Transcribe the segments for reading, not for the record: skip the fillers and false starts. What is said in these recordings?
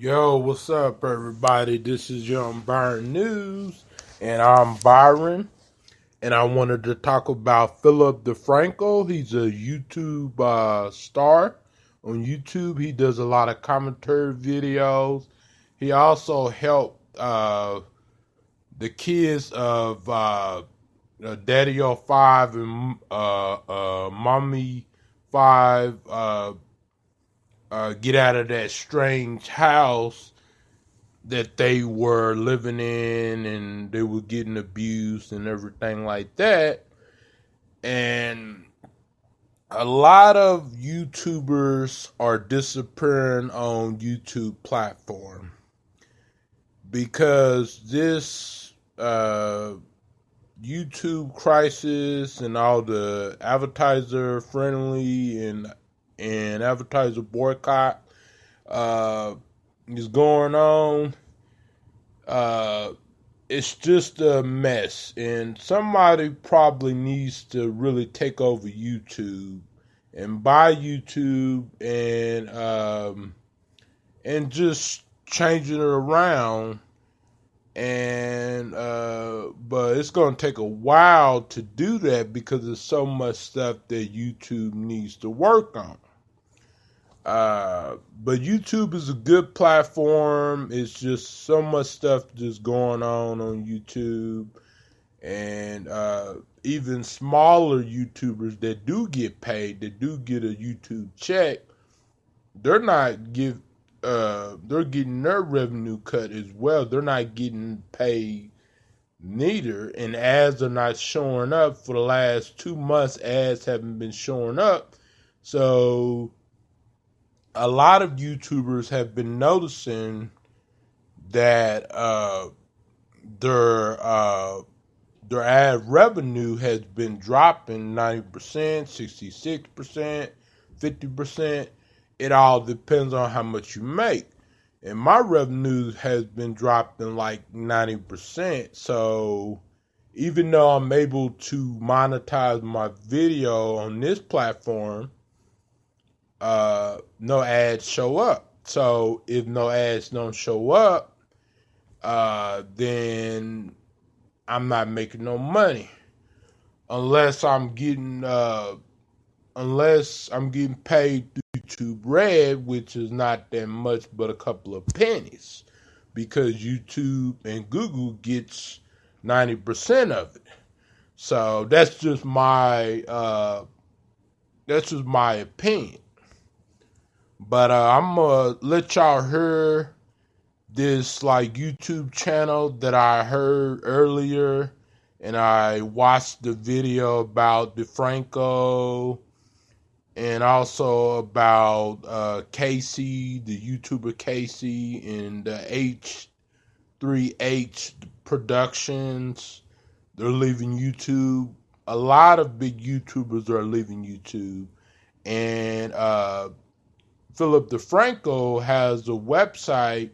Yo, what's up, everybody? This is Young Byron News, and I'm Byron. And I wanted to talk about Philip Defranco. He's a YouTube star on YouTube. He does a lot of commentary videos. He also helped the kids of Daddy 05 and Mommy 5 get out of that strange house that they were living in, and they were getting abused and everything like that. And a lot of YouTubers are disappearing on YouTube platform because this YouTube crisis and all the advertiser friendly and advertiser boycott is going on. It's just a mess, and somebody probably needs to really take over YouTube and buy YouTube and just change it around. And but it's going to take a while to do that because there's so much stuff that YouTube needs to work on. But YouTube is a good platform. It's just so much stuff just going on YouTube, and even smaller YouTubers that do get paid, that do get a YouTube check, they're getting their revenue cut as well. They're not getting paid neither, and ads are not showing up. For the last 2 months, ads haven't been showing up. So a lot of YouTubers have been noticing that their ad revenue has been dropping 90%, 66%, 50%. It all depends on how much you make. And my revenue has been dropping like 90%. So even though I'm able to monetize my video on this platform, no ads show up. So if no ads don't show up, then I'm not making no money unless I'm getting paid through YouTube Red, which is not that much but a couple of pennies, because YouTube and Google gets 90% of it. So that's just my opinion. But I'm going to let y'all hear this like YouTube channel that I heard earlier, and I watched the video about Defranco and also about Casey, the YouTuber Casey, and the H3H Productions. They're leaving YouTube. A lot of big YouTubers are leaving YouTube. And Philip Defranco has a website,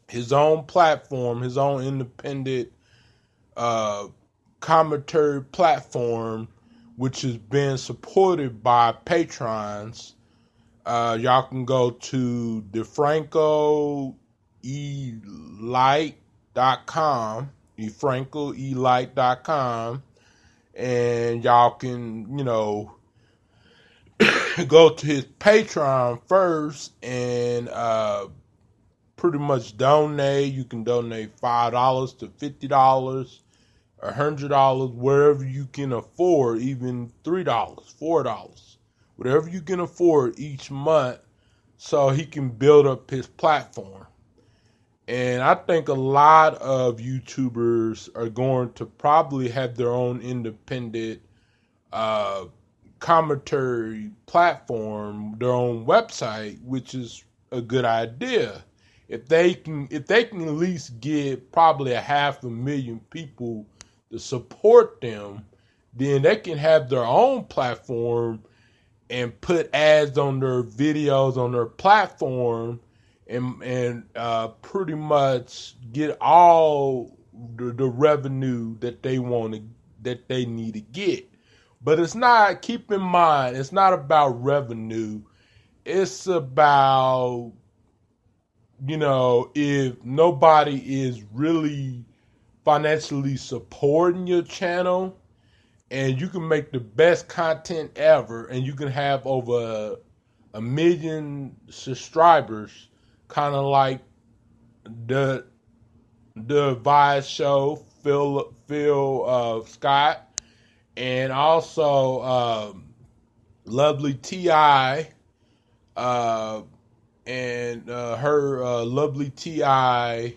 his own platform, his own independent commentary platform, which is being supported by patrons. Y'all can go to defrancoelight.com, defrancoelight.com, and y'all can, go to his Patreon first and pretty much donate. You can donate $5 to $50, $100, wherever you can afford, even $3, $4, whatever you can afford each month, so he can build up his platform. And I think a lot of YouTubers are going to probably have their own independent commentary platform, their own website, which is a good idea. If they can at least get probably 500,000 people to support them, then they can have their own platform and put ads on their videos on their platform, and pretty much get all the revenue that they need to get. But it's not, keep in mind, it's not about revenue. It's about if nobody is really financially supporting your channel, and you can make the best content ever, and you can have over a million subscribers, kind of like the Vice show, Phil Scott, and also Lovely Ti, and her Lovely Ti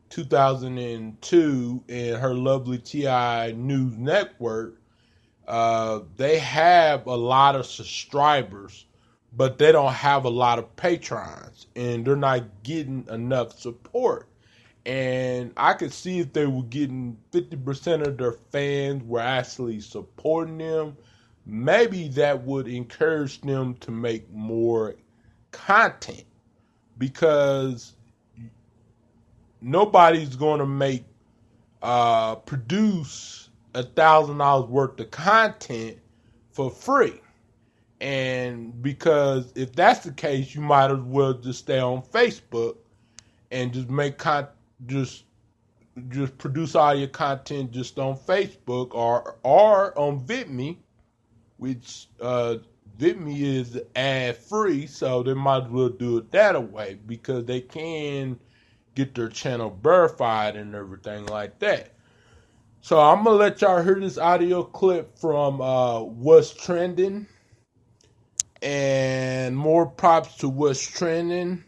2002 and her Lovely Ti News Network. They have a lot of subscribers, but they don't have a lot of patrons, and they're not getting enough support. And I could see if they were getting 50% of their fans were actually supporting them, maybe that would encourage them to make more content, because nobody's going to produce $1,000 worth of content for free. And because if that's the case, you might as well just stay on Facebook and just just produce all your content just on Facebook or on VidMe, which VidMe is ad free, so they might as well do it that way, because they can get their channel verified and everything like that. So I'm gonna let y'all hear this audio clip from What's Trending, and more props to What's Trending,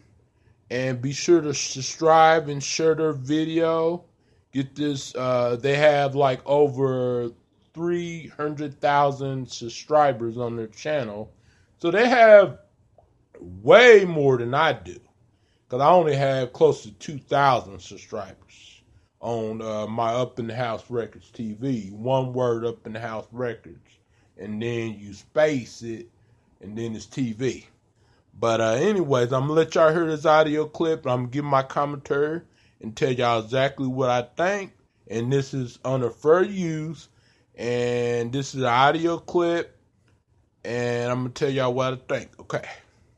and be sure to subscribe and share their video. Get this, they have like over 300,000 subscribers on their channel, so they have way more than I do, because I only have close to 2,000 subscribers on my Up in the House Records TV. One word, Up in the House Records, and then you space it, and then it's TV. But anyways, I'm going to let y'all hear this audio clip. I'm going to give my commentary and tell y'all exactly what I think. And this is under fair use. And this is an audio clip. And I'm going to tell y'all what I think. Okay.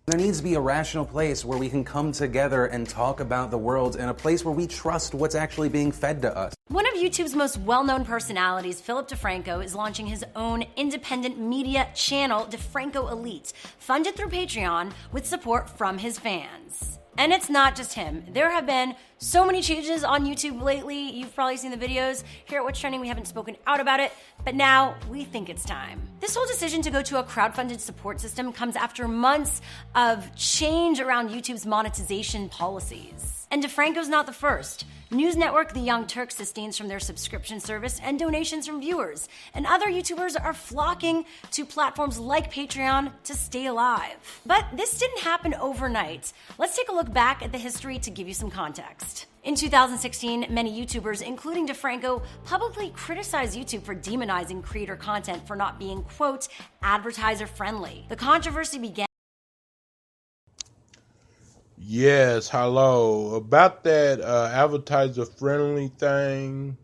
There needs to be a rational place where we can come together and talk about the world, and a place where we trust what's actually being fed to us. One of YouTube's most well-known personalities, Philip Defranco, is launching his own independent media channel, Defranco Elite, funded through Patreon with support from his fans. And it's not just him. There have been so many changes on YouTube lately. You've probably seen the videos. Here at What's Trending, we haven't spoken out about it, but now we think it's time. This whole decision to go to a crowdfunded support system comes after months of change around YouTube's monetization policies. And Defranco's not the first. News network The Young Turks sustains from their subscription service and donations from viewers. And other YouTubers are flocking to platforms like Patreon to stay alive. But this didn't happen overnight. Let's take a look back at the history to give you some context. In 2016, many YouTubers, including Defranco, publicly criticized YouTube for demonizing creator content for not being, quote, advertiser friendly. The controversy began. Yes, hello. About that advertiser-friendly thing,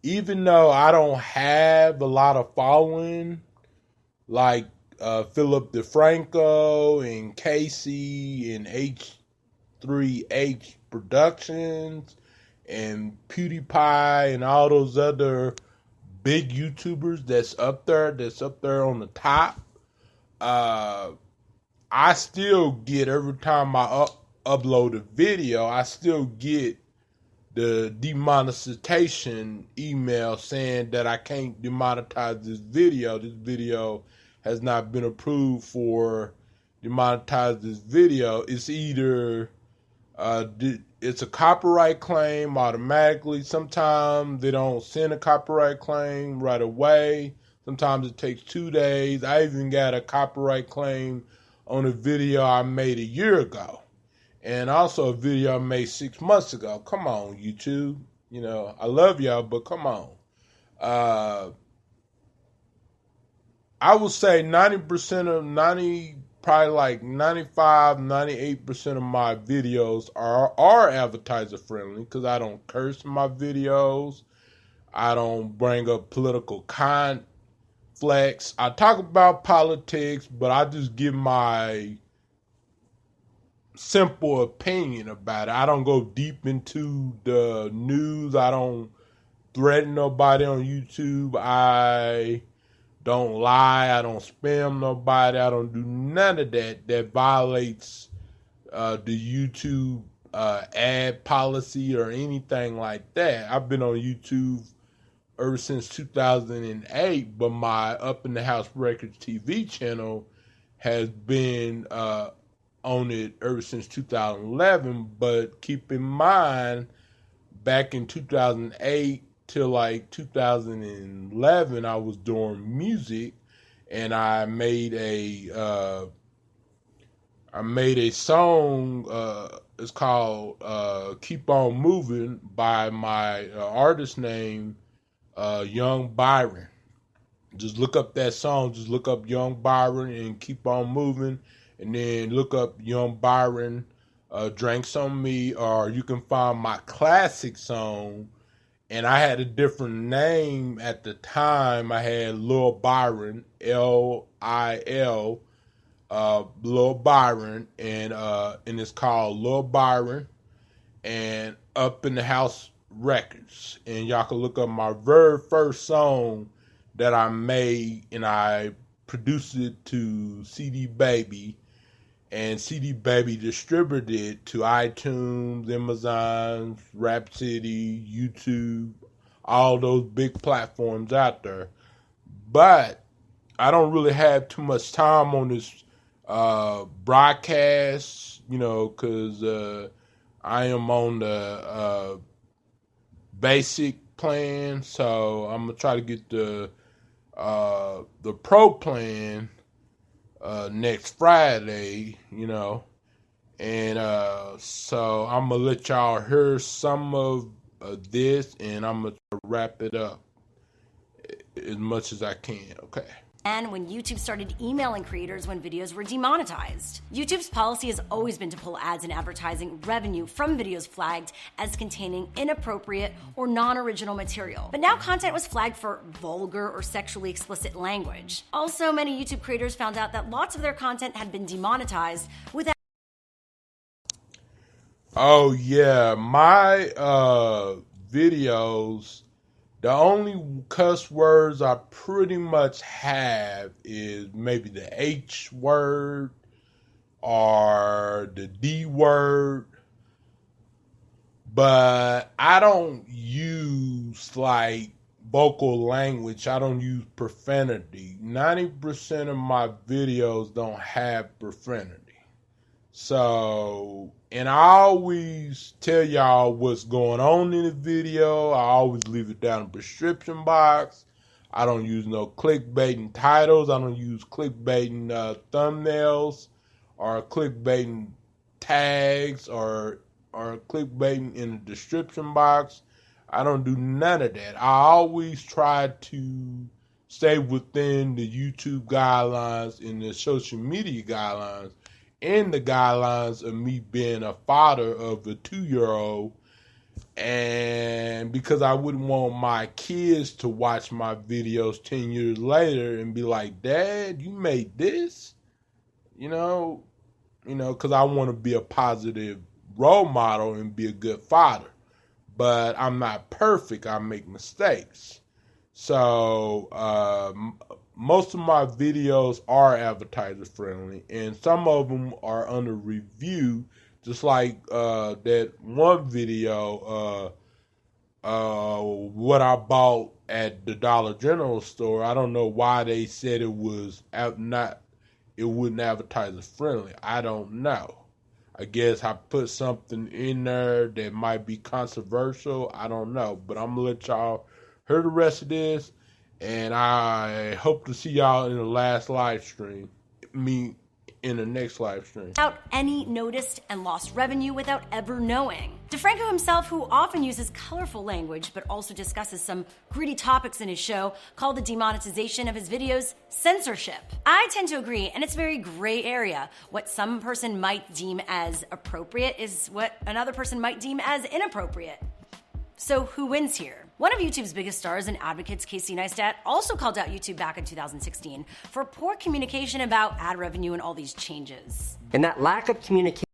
even though I don't have a lot of following, like Philip Defranco and Casey and H3H Productions and PewDiePie and all those other big YouTubers that's up there on the top, I still get, every time I upload a video, I still get the demonetization email saying that I can't demonetize this video. This video has not been approved for demonetize this video. It's either it's a copyright claim automatically. Sometimes they don't send a copyright claim right away. Sometimes it takes 2 days. I even got a copyright claim on a video I made a year ago, and also a video I made 6 months ago. Come on, YouTube. You know, I love y'all, but come on. I would say 90%, probably like 95, 98% of my videos are advertiser friendly, because I don't curse in my videos. I don't bring up political flex. I talk about politics, but I just give my simple opinion about it. I don't go deep into the news. I don't threaten nobody on YouTube. I don't lie. I don't spam nobody. I don't do none of that violates the YouTube ad policy or anything like that. I've been on YouTube ever since 2008, but my Up in the House Records TV channel has been on it ever since 2011. But keep in mind, back in 2008 till like 2011, I was doing music, and I made a song. It's called "Keep On Moving" by my artist name, Young Byron. Just look up that song. Just look up Young Byron and Keep On Moving, and then look up Young Byron, Drinks on Me, or you can find my classic song. And I had a different name at the time. I had Lil Byron, Lil, Lil Byron, and it's called Lil Byron and Up in the House Records. And y'all can look up my very first song that I made, and I produced it to CD Baby, and CD Baby distributed it to iTunes, Amazon, Rhapsody, YouTube, all those big platforms out there. But I don't really have too much time on this broadcast, because I am on the basic plan, so I'm gonna try to get the pro plan next Friday, and so I'm gonna let y'all hear some of this, and I'm gonna wrap it up as much as I can. Okay. And when YouTube started emailing creators when videos were demonetized. YouTube's policy has always been to pull ads and advertising revenue from videos flagged as containing inappropriate or non-original material. But now content was flagged for vulgar or sexually explicit language. Also, many YouTube creators found out that lots of their content had been demonetized without... Oh yeah, my videos, the only cuss words I pretty much have is maybe the H word or the D word, but I don't use like vocal language. I don't use profanity. 90% of my videos don't have profanity. So, and I always tell y'all what's going on in the video. I always leave it down in the description box. I don't use no clickbaiting titles. I don't use clickbaiting thumbnails or clickbaiting tags or clickbaiting in the description box. I don't do none of that. I always try to stay within the YouTube guidelines and the social media guidelines, and the guidelines of me being a father of a 2-year-old, and because I wouldn't want my kids to watch my videos 10 years later and be like, Dad, you made this? Because I want to be a positive role model and be a good father. But I'm not perfect. I make mistakes. So, most of my videos are advertiser friendly, and some of them are under review, just like that one video, what I bought at the Dollar General store. I don't know why they said it was it wasn't advertiser friendly. I don't know. I guess I put something in there that might be controversial. I don't know, but I'm gonna let y'all hear the rest of this. And I hope to see y'all in the last live stream. Me in the next live stream. Without any noticed and lost revenue without ever knowing. Defranco himself, who often uses colorful language but also discusses some gritty topics in his show, called the demonetization of his videos censorship. I tend to agree, and it's a very gray area. What some person might deem as appropriate is what another person might deem as inappropriate. So who wins here? One of YouTube's biggest stars and advocates, Casey Neistat, also called out YouTube back in 2016 for poor communication about ad revenue and all these changes. And that lack of communication